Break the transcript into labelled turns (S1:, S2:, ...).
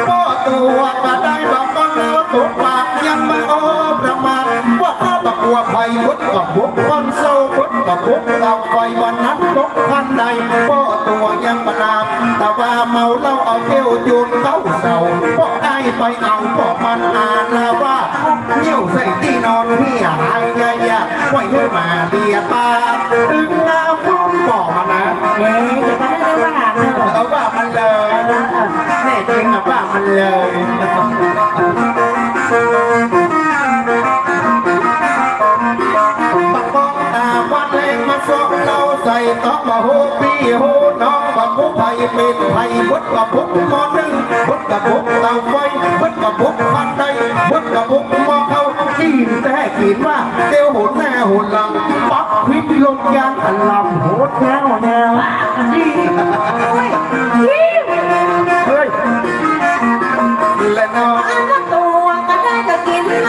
S1: ก็ตัวก็ได้บอกว่าเราตัวปากยังไม่โอ้ประมาณว่าข้าตะกัวไฟพุทธกับพุทธวันโซ่พุทธกับพุทธเอาไฟวันนั้นตกพันใดก็ตัวยังประนามแต่ว่าเมาเหล้าเอาเที่ยวจูนเขาเศร้าก็ได้ไปเอาก็มันอ่านแล้วว่าเยี่ยวใส่ที่นอนที่หายใหญ่ๆไว้ให้มาเลียตาถึงน้ำพุ่งบอกมานะ
S2: จะมาได้ว่า
S1: เอาว่ามันเลยแน่จริงอะว่ามันเลยบักบ้องตาวันเล็กมาส่งเราใส่ต๊อกมาโหพี่โหน้องบักบุกไผ่เป็นไผ่พุทธกับพุทธมอหนึ่งพุทธกับพุทธเตาไฟพุทธกับพุทธพันใดพุทธกับพุทธมอเขาจีนแต่ขีดว่าเตี้ยวหุ่นแน่หุ่นหลังปักพิษลงยางอันลำโหดแนวดีเฮ้ยและน้อง